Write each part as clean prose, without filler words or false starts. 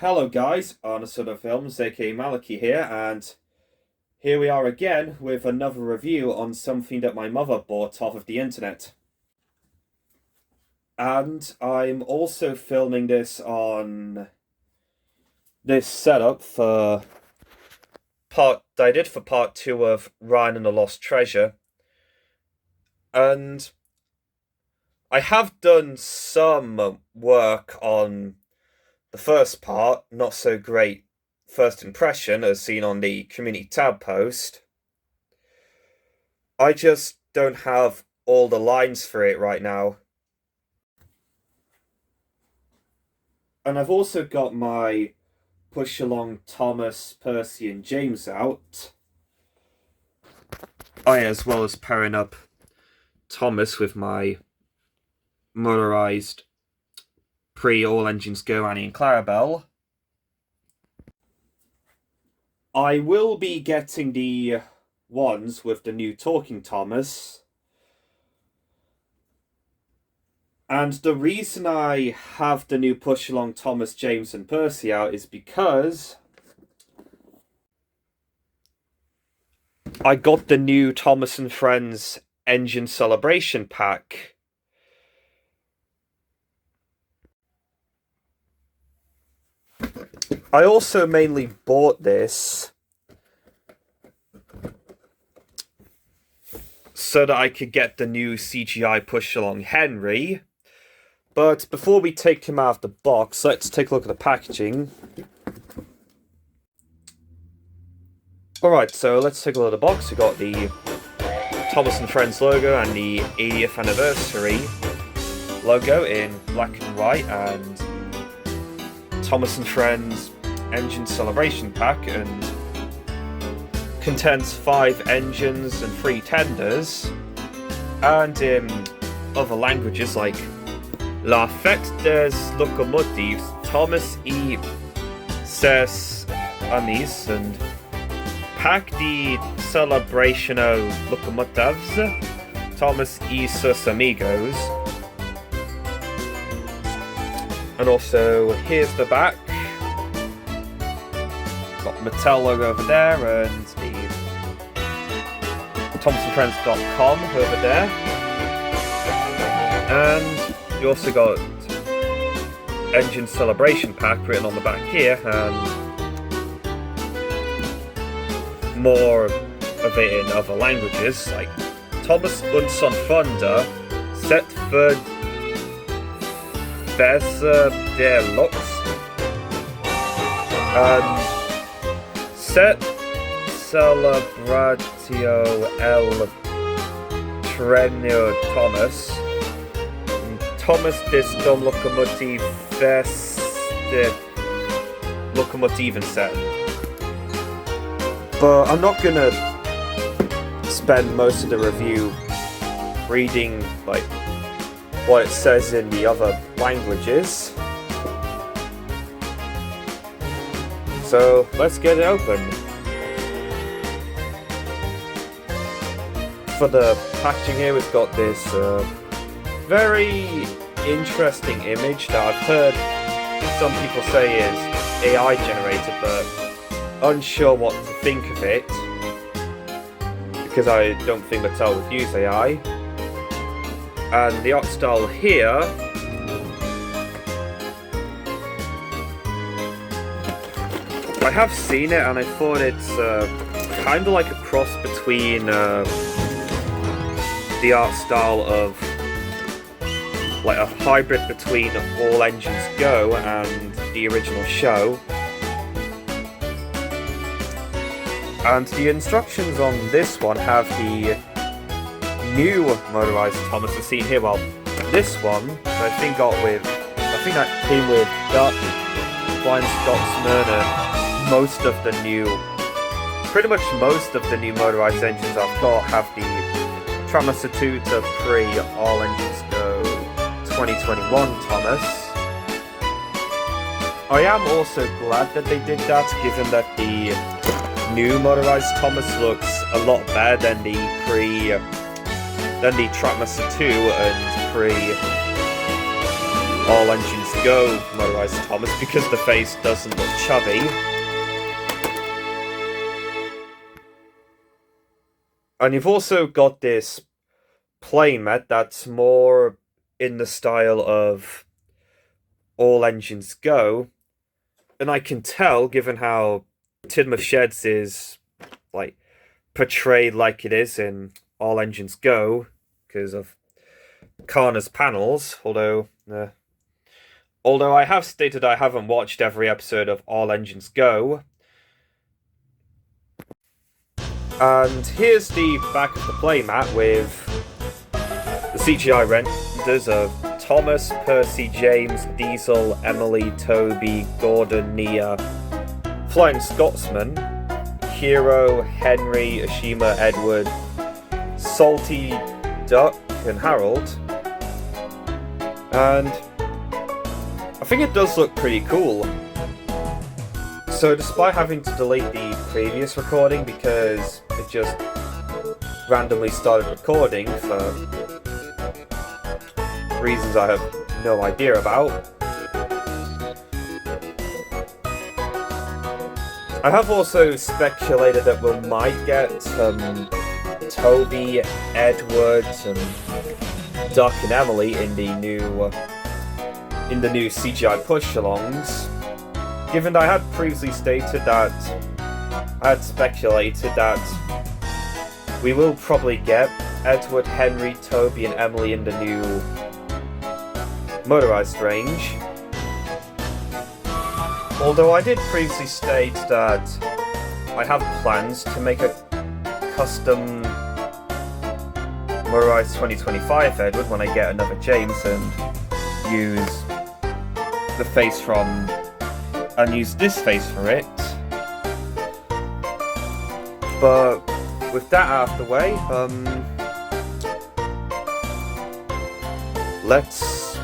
Hello guys, Arnasoda Films, aka Maliki here, and here we are again with another review on something that my mother bought off of the internet. And I'm also filming this on this setup for part that I did for part 2 of Ryan and the Lost Treasure. And I have done some work on the first part, not so great first impression as seen on the community tab post. I just don't have all the lines for it right now. And I've also got my Push Along Thomas, Percy and James out. As well as pairing up Thomas with my motorized pre-All Engines Go Annie and Clarabelle. I will be getting the ones with the new Talking Thomas. And the reason I have the new Push Along Thomas, James and Percy out is because I got the new Thomas and Friends Engine Celebration Pack. I also mainly bought this so that I could get the new CGI Push Along Henry. But before we take him out of the box, let's take a look at the packaging. Alright, so let's take a look at the box. We got the Thomas and Friends logo and the 80th anniversary logo in black and white, and Thomas and Friends Engine Celebration Pack, and contains 5 engines and 3 tenders, and in other languages like La Fête des Locomotives, Thomas y ses Amis, and Pack de Celebrational Locomotives, Thomas y sus Amigos. And also, here's the back. Got Mattel logo over there, and the thomasandfriends.com over there. And you also got Engine Celebration Pack written on the back here, and more of it in other languages, like Thomas und son Thunder, set for Besser der Lux, and Set Celebratio el Trenio Thomas, Thomas des Dom Locomotiv Feste Locomotiven Set. But I'm not gonna spend most of the review reading like what it says in the other languages. So let's get it open. For the packaging here, we've got this very interesting image that I've heard some people say is AI generated, but unsure what to think of it, because I don't think Mattel would use AI. And the art style here I have seen it, and I thought it's kind of like a cross between the art style of like a hybrid between All Engines Go and the original show. And the instructions on this one have the new motorized Thomas as seen here. Well, this one I think that came with Blind Scotsman, and pretty much most of the new motorized engines I've got have the Tramasatuta Pre All Engines Go 2021 Thomas. I am also glad that they did that, given that the new motorized Thomas looks a lot better than the Trackmaster 2 and pre All Engines Go motorized Thomas because the face doesn't look chubby. And you've also got this Playmat that's more in the style of All Engines Go. And I can tell, given how Tidmouth Sheds is like portrayed like it is in All Engines Go, because of Karna's panels, although I have stated I haven't watched every episode of All Engines Go. And here's the back of the playmat with the CGI renders of Thomas, Percy, James, Diesel, Emily, Toby, Gordon, Nia, Flying Scotsman, Hero, Henry, Ashima, Edward, Salty, Duck, and Harold. And I think it does look pretty cool. So despite having to delete the previous recording because it just randomly started recording for reasons I have no idea about, I have also speculated that we might get Toby, Edward, and Duck and Emily in the new CGI Push Alongs. Given that I had previously stated that I had speculated that we will probably get Edward, Henry, Toby, and Emily in the new motorized range. Although I did previously state that I have plans to make a custom motorized 2025 Edward when I get another James and use the face from and use this face for it. But with that out of the way, let's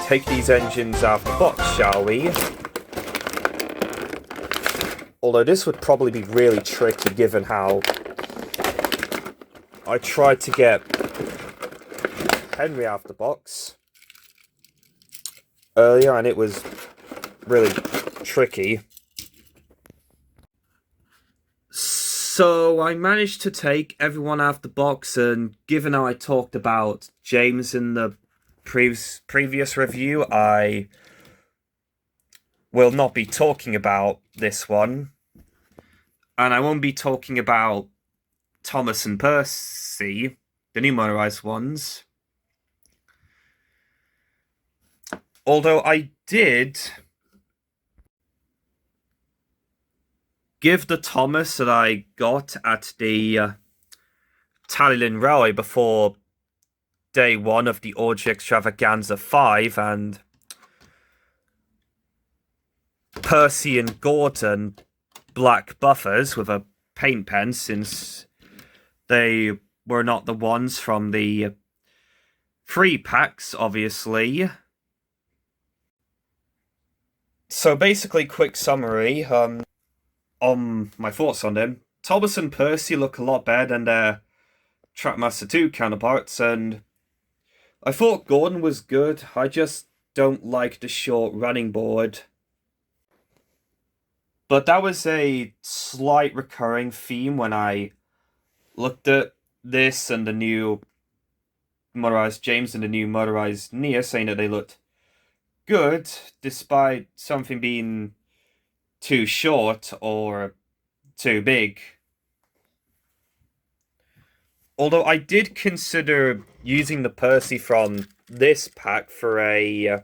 take these engines out of the box, shall we? Although this would probably be really tricky given how I tried to get Henry out of the box earlier and it was really tricky. So I managed to take everyone out of the box, and given how I talked about James in the previous review, I will not be talking about this one. And I won't be talking about Thomas and Percy, the new motorized ones. Although I did give the Thomas that I got at the Tallinn Railway before day one of the Orgy Extravaganza 5 and Percy and Gordon black buffers with a paint pen, since they were not the ones from the free packs, obviously. So basically, quick summary on my thoughts on them. Thomas and Percy look a lot better than their Trackmaster 2 counterparts, and I thought Gordon was good. I just don't like the short running board. But that was a slight recurring theme when I looked at this and the new motorized James and the new motorized Nia, saying that they looked good, despite something being too short or too big. Although I did consider using the Percy from this pack for a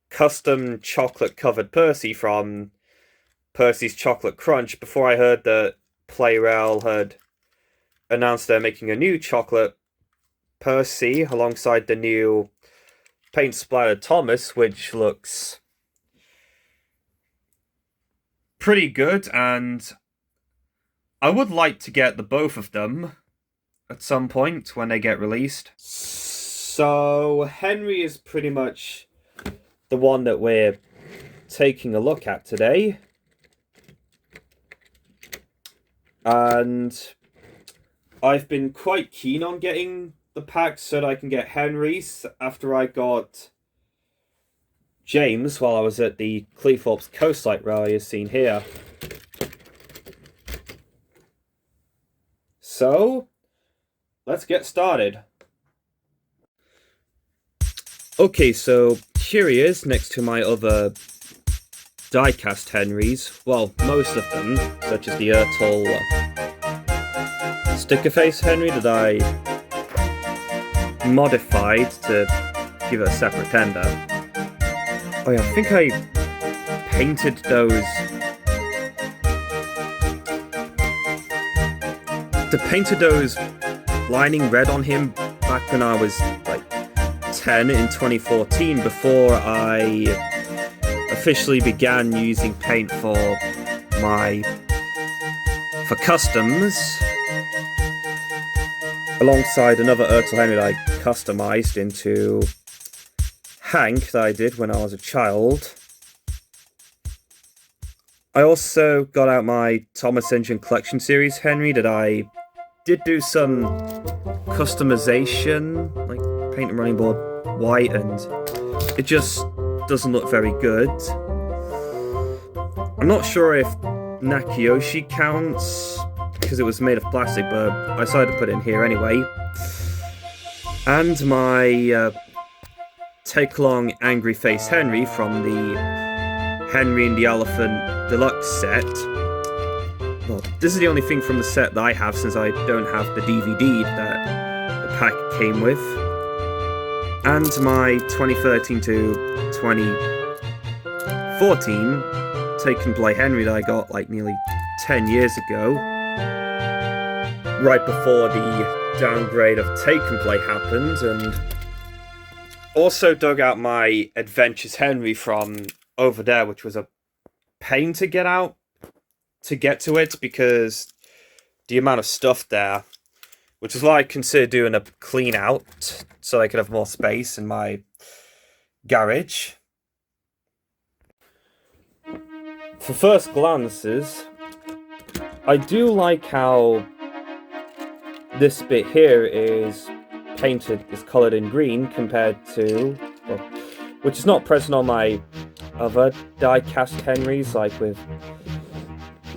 custom chocolate-covered Percy from Percy's Chocolate Crunch before I heard that Playrail had announced they're making a new chocolate Percy alongside the new paint-splattered Thomas, which looks pretty good, and I would like to get the both of them at some point when they get released. So Henry is pretty much the one that we're taking a look at today. And I've been quite keen on getting the packs so that I can get Henry's after I got James while I was at the Cleethorpes Coastlight Rally as seen here. So, let's get started. Okay, so here he is next to my other die-cast Henrys. Well, most of them, such as the Ertl sticker face Henry that I modified to give it a separate tender. Oh yeah, I think I painted those. Painted those lining red on him back when I was like 10 in 2014, before I officially began using paint for customs, alongside another Ertl Henry that I customized into Hank that I did when I was a child. I also got out my Thomas Engine Collection Series Henry that I did do some customization, like paint the running board white, and it just doesn't look very good. I'm not sure if Nakiyoshi counts because it was made of plastic, but I decided to put it in here anyway. And my Take Along Angry Face Henry from the Henry and the Elephant Deluxe set. Well, this is the only thing from the set that I have, since I don't have the DVD that the pack came with. And my 2013 to 2014 Take and Play Henry that I got like nearly 10 years ago, right before the downgrade of Take and Play happened. And also dug out my Adventures Henry from over there, which was a pain to get out, to get to it, because the amount of stuff there, which is why I considered doing a clean out so I could have more space in my garage. For first glances, I do like how this bit here is coloured in green compared to, well, which is not present on my other die-cast Henrys, like with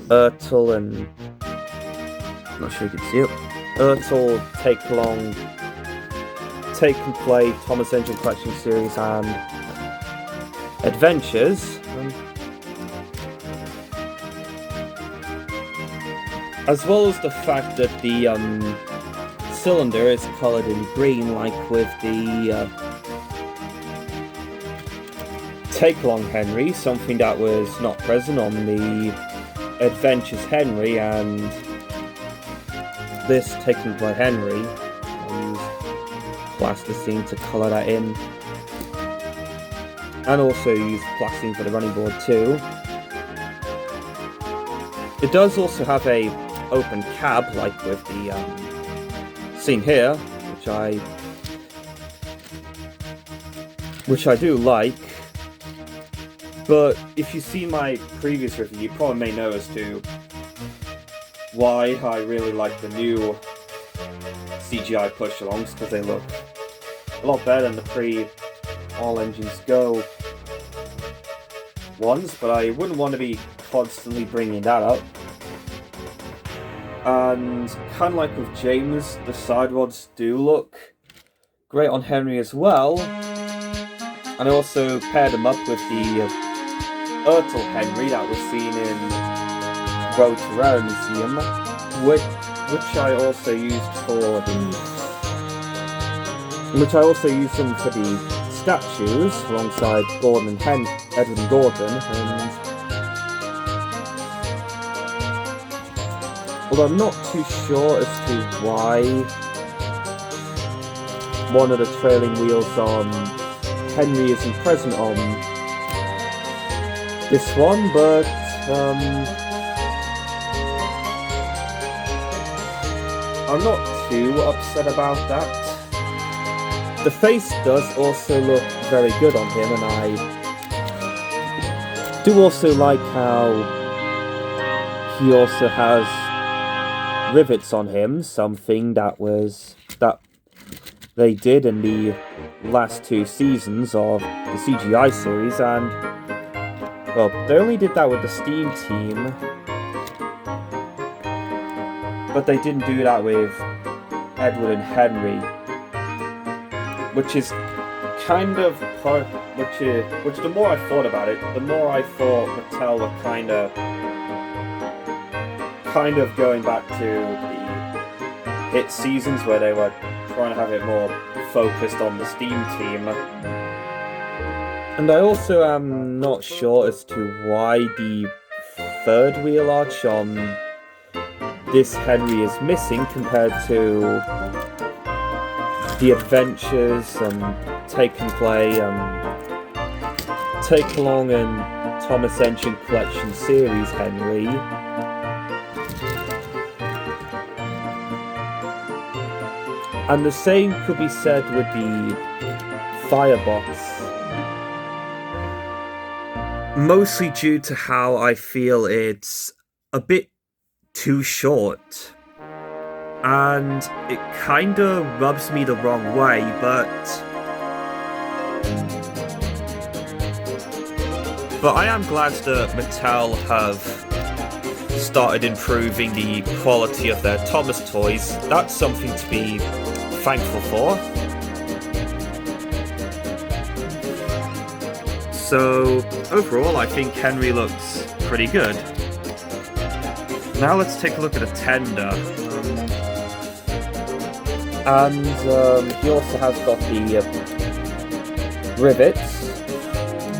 Ertl and, I'm not sure you can see it, Ertl, Take Along, Take and Play, Thomas Engine Collection Series, and Adventures. As well as the fact that the cylinder is coloured in green, like with the Take Along Henry, something that was not present on the Adventures Henry, and this Take and Play Henry. I used plasticine to colour that in, and also used plasticine for the running board too. It does also have a open cab, like with the scene here, which I do like. But if you see my previous review, you probably may notice too why I really like the new CGI Push Alongs, because they look a lot better than the pre-All Engines Go ones, but I wouldn't want to be constantly bringing that up. And kind of like with James, the side rods do look great on Henry as well. And I also paired them up with the Ertl Henry that was seen in Road to Rare Museum, which I also used for the statues alongside Edward and Gordon. And although I'm not too sure as to why one of the trailing wheels on Henry isn't present on this one, but I'm not too upset about that. The face does also look very good on him, and I do also like how he also has rivets on him, something that they did in the last 2 seasons of the CGI series, and, well, they only did that with the Steam team, but they didn't do that with Edward and Henry, which is kind of which the more I thought about it, the more I thought Mattel were kind of going back to the hit seasons where they were trying to have it more focused on the Steam team. And I also am not sure as to why the third wheel arch on this Henry is missing compared to the Adventures, Take and Play, Take Along and Thomas Engine Collection series Henry. And the same could be said with the Firebox. Mostly due to how I feel it's a bit too short. And it kinda rubs me the wrong way, but I am glad that Mattel have started improving the quality of their Thomas toys. That's something to be thankful for. So overall, I think Henry looks pretty good. Now let's take a look at a tender. And he also has got the rivets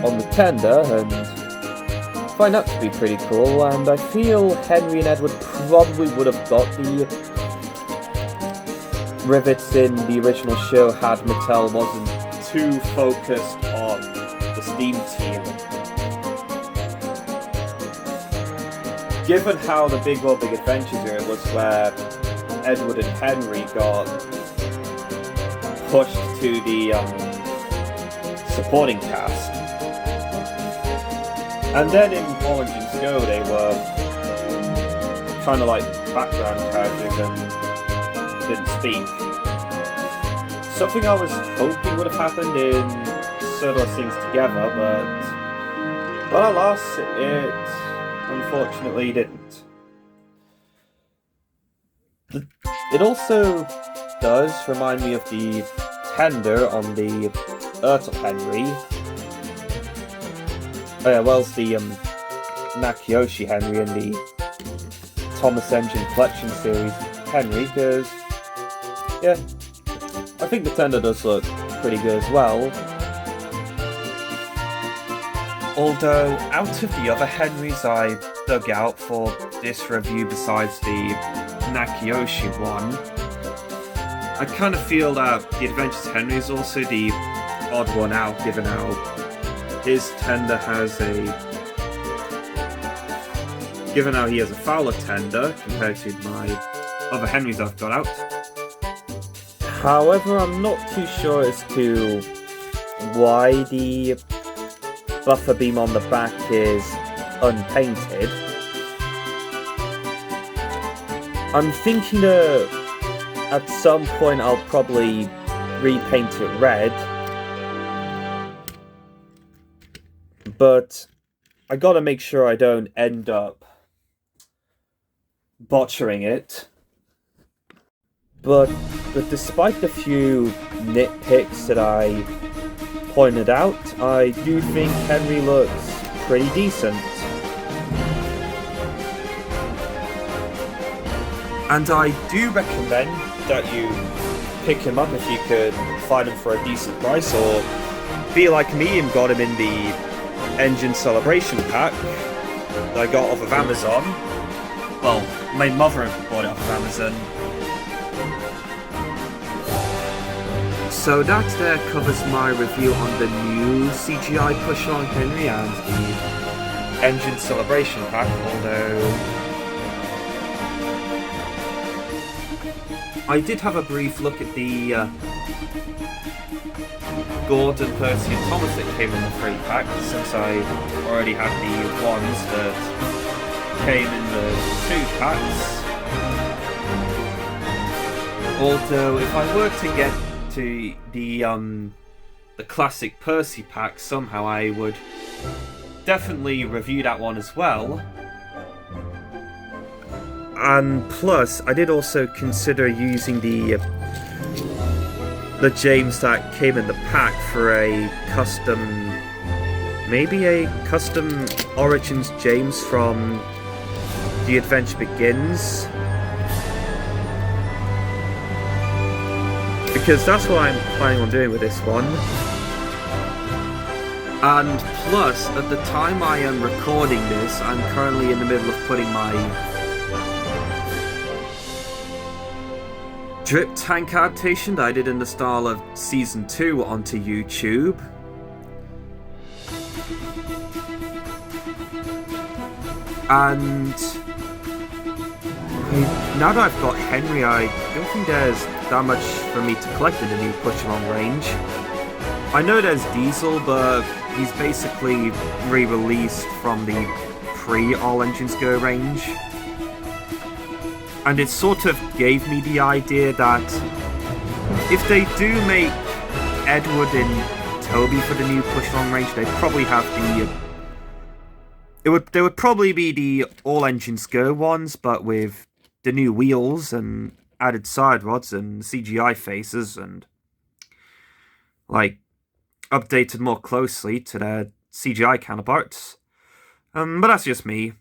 on the tender, and I find that to be pretty cool. And I feel Henry and Edward probably would have got the rivets in the original show had Mattel wasn't too focused on the Steam team. Given how the Big World Big Adventures era was where Edward and Henry got pushed to the supporting cast. And then in Orange and Snow they were kind of like background characters and didn't speak. Something I was hoping would have happened in Circle Sings Together, but alas, it unfortunately didn't. It also does remind me of the tender on the Ertl Henry. Oh yeah, well, it's the Nakiyoshi Henry in the Thomas Engine Collection series Henry, because, yeah, I think the tender does look pretty good as well. Although, out of the other Henrys I dug out for this review besides the Nakiyoshi one, I kind of feel that the Adventures Henry is also the odd one out, given how his tender has given how he has a Fowler tender compared to my other Henrys I've got out. However, I'm not too sure as to why the buffer beam on the back is unpainted. I'm thinking that at some point I'll probably repaint it red, but I gotta make sure I don't end up botchering it. But despite the few nitpicks that I pointed out, I do think Henry looks pretty decent. And I do recommend that you pick him up if you could find him for a decent price, or be like me and got him in the Engine Celebration pack that I got off of Amazon. Well, my mother bought it off of Amazon. So that there covers my review on the new CGI Push Along Henry and the Engine Celebration pack, although I did have a brief look at the Gordon, Percy and Thomas that came in the free pack, since I already had the ones that came in the 2 packs. Although if I were to get to the classic Percy pack somehow, I would definitely review that one as well. And plus, I did also consider using the James that came in the pack for a custom, maybe a custom Origins James from The Adventure Begins. Because that's what I'm planning on doing with this one. And plus, at the time I am recording this, I'm currently in the middle of putting my drip tank adaptation that I did in the style of Season 2 onto YouTube. And now that I've got Henry, I don't think there's that much for me to collect in the new Push Along range. I know there's Diesel, but he's basically re-released from the pre-All Engines Go range. And it sort of gave me the idea that if they do make Edward and Toby for the new Push Along range, they'd probably have they would probably be the All Engines Go ones, but with the new wheels and added side rods and CGI faces and like updated more closely to their CGI counterparts. But that's just me.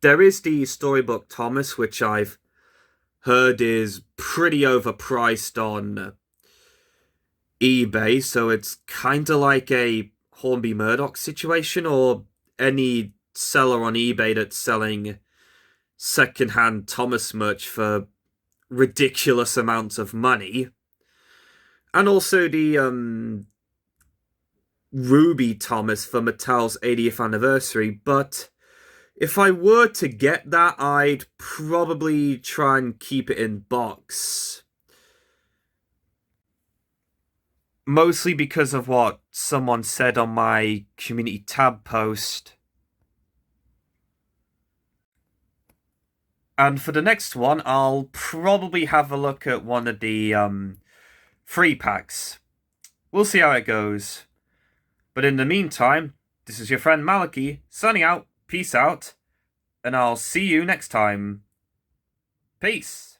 There is the Storybook Thomas, which I've heard is pretty overpriced on eBay, so it's kinda like a Hornby Murdoch situation, or any seller on eBay that's selling second-hand Thomas merch for ridiculous amounts of money. And also the Ruby Thomas for Mattel's 80th anniversary, but if I were to get that, I'd probably try and keep it in box. Mostly because of what someone said on my community tab post. And for the next one, I'll probably have a look at one of the free packs. We'll see how it goes. But in the meantime, this is your friend Maliki, signing out, peace out, and I'll see you next time. Peace.